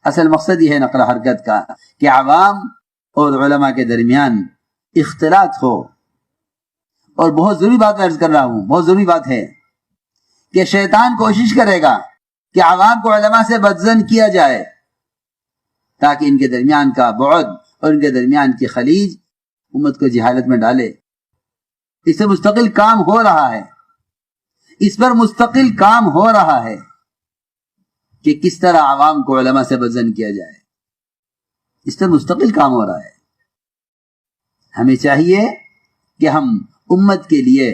اصل مقصد یہ ہے نقل حرکت کا کہ عوام اور علماء کے درمیان اختلاط ہو. اور بہت ضروری بات عرض کر رہا ہوں، بہت ضروری بات ہے کہ شیطان کوشش کرے گا کہ عوام کو علماء سے بدظن کیا جائے تاکہ ان کے درمیان کا بعد اور ان کے درمیان کی خلیج امت کو جہالت میں ڈالے. اس سے مستقل کام ہو رہا ہے، اس پر مستقل کام ہو رہا ہے کہ کس طرح عوام کو علماء سے بدظن کیا جائے. اس پر مستقل کام ہو رہا ہے. ہمیں چاہیے کہ ہم امت کے لیے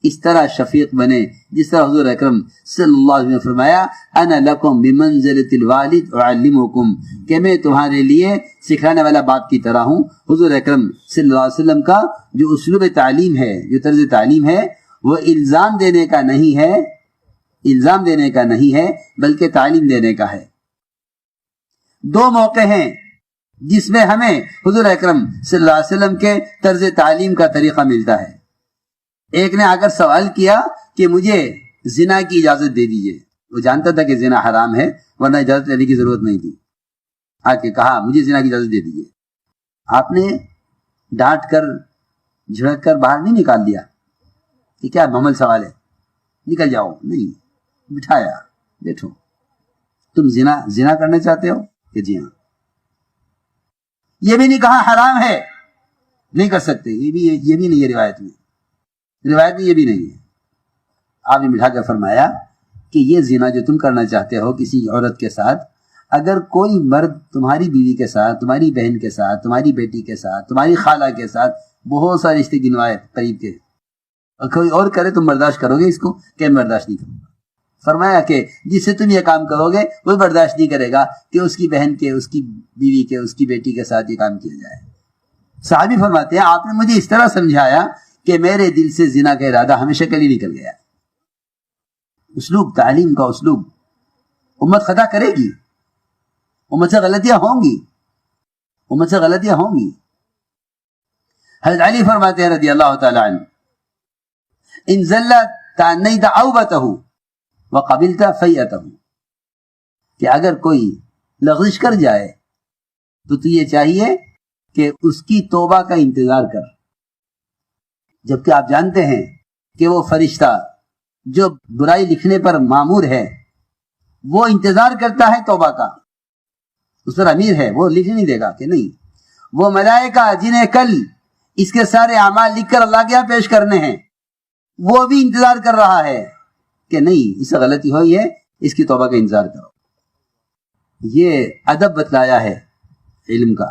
اس طرح شفیق بنے جس طرح حضور اکرم صلی اللہ علیہ وسلم نے فرمایا انا لکم بمنزلۃ الوالد اعلمکم، کہ میں تمہارے لیے سکھانے والا باپ کی طرح ہوں. حضور اکرم صلی اللہ علیہ وسلم کا جو اسلوب تعلیم ہے، جو طرز تعلیم ہے، وہ الزام دینے کا نہیں ہے، الزام دینے کا نہیں ہے بلکہ تعلیم دینے کا ہے. دو موقع ہیں جس میں ہمیں حضور اکرم صلی اللہ علیہ وسلم کے طرز تعلیم کا طریقہ ملتا ہے. ایک نے آ کر سوال کیا کہ مجھے زنا کی اجازت دے دیجئے. وہ جانتا تھا کہ زنا حرام ہے ورنہ اجازت لینے کی ضرورت نہیں تھی. آ کے کہا مجھے زنا کی اجازت دے دیجئے. آپ نے ڈانٹ کر جھڑک کر باہر نہیں نکال دیا کہ کیا معمول سوال ہے، نکل جاؤ. نہیں، بٹھایا، بیٹھو، تم زنا کرنا چاہتے ہو؟ کہ جی ہاں. یہ بھی نہیں کہا حرام ہے، نہیں کر سکتے، یہ بھی نہیں ہے روایت میں یہ بھی نہیں ہے. آپ نے بٹھا کر فرمایا کہ یہ زنا جو تم کرنا چاہتے ہو کسی عورت کے ساتھ، اگر کوئی مرد تمہاری بیوی کے ساتھ، تمہاری بہن کے ساتھ، تمہاری بیٹی کے ساتھ، تمہاری خالہ کے ساتھ بہت سارے رشتے گنوائے قریب کے، اور کوئی اور کرے تم برداشت کرو گے اس کو؟ کہ میں برداشت نہیں کروں گا. فرمایا کہ جس سے تم یہ کام کرو گے وہ برداشت نہیں کرے گا کہ اس کی بہن کے، اس کی بیوی کے، اس کی بیٹی کے ساتھ یہ کام کیا جائے. صحابی فرماتے ہیں آپ نے مجھے اس طرح سمجھایا کہ میرے دل سے زنا کا ارادہ ہمیشہ کے لیے نکل گیا. اسلوب تعلیم کا اسلوب. امت خطا کرے گی، امت سے غلطیاں ہوں گی، امت سے غلطیاں ہوں گی. حضرت علی فرماتے ہیں رضی اللہ تعالی عنہ ان زلت تعنیت عوبتہ وقبلت فیئتہ، کہ اگر کوئی لغزش کر جائے تو تجھے چاہیے کہ اس کی توبہ کا انتظار کر، جبکہ آپ جانتے ہیں کہ وہ فرشتہ جو برائی لکھنے پر مامور ہے وہ انتظار کرتا ہے توبہ کا. اس پر امیر ہے، وہ لکھ نہیں دے گا کہ نہیں. وہ ملائکہ جنہیں کل اس کے سارے اعمال لکھ کر اللہ کے یہاں پیش کرنے ہیں، وہ بھی انتظار کر رہا ہے کہ نہیں اس سے غلطی ہوئی ہے، اس کی توبہ کا انتظار کرو. یہ ادب بتلایا ہے علم کا،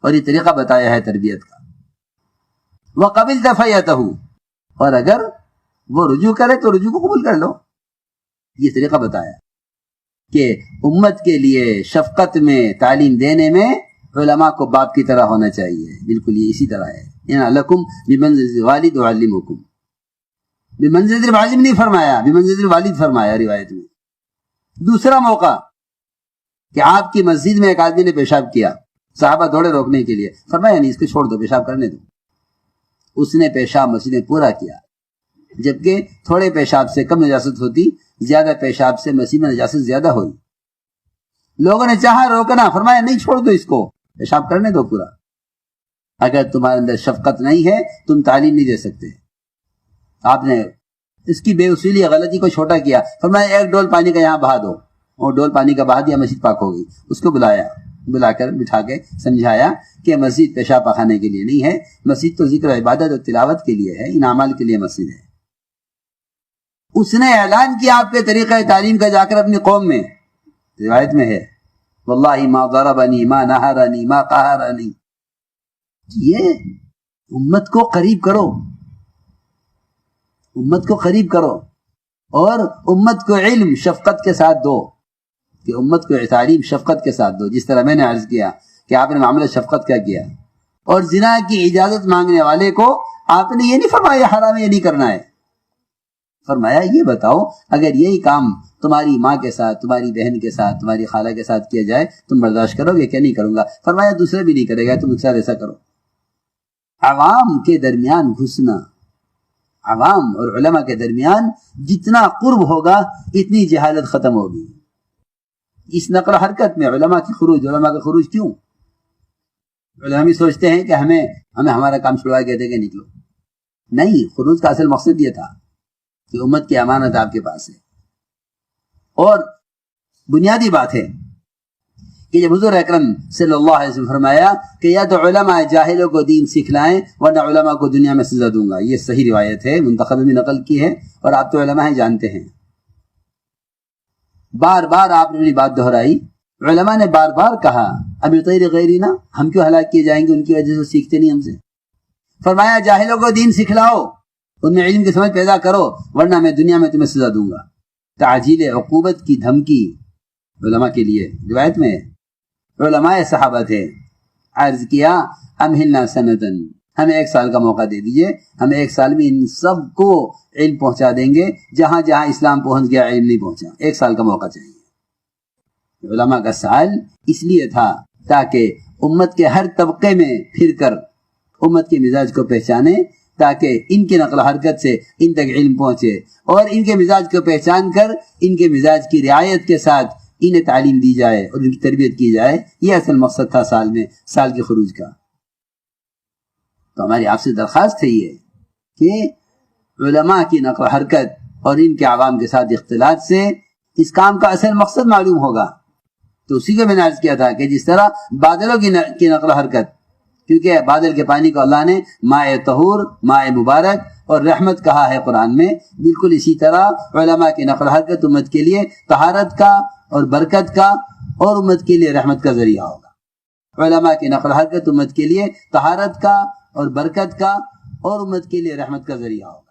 اور یہ طریقہ بتایا ہے تربیت کا. وَقَبِلْتَ فَيَّتَهُ، اور اگر وہ رجوع کرے تو رجوع کو قبول کر لو. یہ طریقہ بتایا کہ امت کے لیے شفقت میں، تعلیم دینے میں علماء کو باپ کی طرح ہونا چاہیے. بالکل یہ اسی طرح ہے. لَكُمْ بِمَنزِلِ الْوَالِدِ أُعَلِّمُكُمْ، بِمَنزِلِ الْعَالِمِ نہیں فرمایا، بِمَنزِلِ الْوَالِد فرمایا روایت میں. دوسرا موقع کہ آپ کی مسجد میں ایک آدمی نے پیشاب کیا، صحابہ دوڑے روکنے کے لیے، فرمایا نہیں اس کو چھوڑ دو، پیشاب کرنے دو. اس نے پیشاب مسجد میں پورا کیا، جبکہ تھوڑے پیشاب سے کم نجاست ہوتی، زیادہ پیشاب سے مسجد میں نجاست زیادہ ہوئی. لوگوں نے چاہا روکنا، فرمایا نہیں چھوڑ دو اس کو، پیشاب کرنے دو پورا. اگر تمہارے اندر شفقت نہیں ہے تم تعلیم نہیں دے سکتے. آپ نے اس کی بے اصولی یا غلطی کو چھوٹا کیا، فرمایا ایک ڈول پانی کا یہاں بہا دو، اور ڈول پانی کا بہا دیا، مسجد پاک ہو گئی. اس کو بلا کر بٹھا کے سمجھایا کہ مسجد پیشاب پخانے کے لیے نہیں ہے، مسجد تو ذکر و عبادت اور تلاوت کے لیے ہے، ان اعمال کے لیے مسجد ہے. اس نے اعلان کیا آپ کے طریقہ تعلیم کا جا کر اپنی قوم میں. روایت میں ہے واللہ ما ضربنی ما نہرنی ما قہرنی. یہ امت کو قریب کرو، امت کو قریب کرو، اور امت کو علم شفقت کے ساتھ دو، کہ امت کو تعلیم شفقت کے ساتھ دو. جس طرح میں نے عرض کیا کہ آپ نے معاملہ شفقت کا کیا، اور زنا کی اجازت مانگنے والے کو آپ نے یہ نہیں فرمایا حرام ہے، یہ نہیں کرنا ہے. فرمایا یہ بتاؤ اگر یہی کام تمہاری ماں کے ساتھ، تمہاری بہن کے ساتھ، تمہاری خالہ کے ساتھ کیا جائے تم برداشت کرو گے؟ کیا نہیں کروں گا. فرمایا دوسرے بھی نہیں کرے گا، تم ایک ساتھ ایسا کرو. عوام کے درمیان گھسنا، عوام اور علماء کے درمیان جتنا قرب ہوگا اتنی جہالت ختم ہوگی، اس نقل و حرکت میں علماء کا خروج کیوں؟ علماء سوچتے ہیں کہ ہمیں ہمارا کام چھڑوا کہتے کہ نکلو. نہیں، خروج کا اصل مقصد یہ تھا کہ امت کی امانت آپ کے پاس ہے. اور بنیادی بات ہے کہ جب حضور اکرم صلی اللہ علیہ وسلم فرمایا کہ یا تو علماء جاہلوں کو دین سکھلائیں ورنہ علماء کو دنیا میں سزا دوں گا، یہ صحیح روایت ہے، منتخب بھی نقل کی ہے اور آپ تو علماء ہیں، جانتے ہیں. بار بار آپ نے اپنی بات دہرائی. علماء نے بار بار کہا ابھی غیر غیرینا، ہم کیوں ہلاک کیے جائیں گے ان کی وجہ سے سیکھتے نہیں ہم سے. فرمایا جاہلوں کو دین سکھلاؤ، ان میں علم کی سمجھ پیدا کرو ورنہ میں دنیا میں تمہیں سزا دوں گا. تعجیل عقوبت کی دھمکی علماء کے لیے روایت میں علماء صحابہ تھے. عرض کیا امہلنا سنتن، ہمیں 1 سال کا موقع دے دیجئے، ہم 1 سال میں ان سب کو علم پہنچا دیں گے، جہاں جہاں اسلام پہنچ گیا علم نہیں پہنچا. 1 سال کا موقع چاہیے. علماء کا سوال اس لیے تھا تاکہ امت کے ہر طبقے میں پھر کر امت کے مزاج کو پہچانے، تاکہ ان کی نقل و حرکت سے ان تک علم پہنچے اور ان کے مزاج کو پہچان کر ان کے مزاج کی رعایت کے ساتھ انہیں تعلیم دی جائے اور ان کی تربیت کی جائے. یہ اصل مقصد تھا سال کے خروج کا. تو ہماری آپ سے درخواست ہے یہ کہ علماء کی نقل و حرکت اور ان کے عوام کے ساتھ اختلاط سے اس کام کا اصل مقصد معلوم ہوگا. تو اسی کو میں نے عرض کیا تھا کہ جس طرح بادلوں کی نقل و حرکت، کیونکہ بادل کے پانی کو اللہ نے ماء طہور، ماء مبارک اور رحمت کہا ہے قرآن میں، بالکل اسی طرح علماء کی نقل و حرکت امت کے لیے طہارت کا اور برکت کا اور امت کے لیے رحمت کا ذریعہ ہوگا. علماء کی نقل و حرکت امت کے لیے طہارت کا اور برکت کا اور امت کے لیے رحمت کا ذریعہ ہوگا.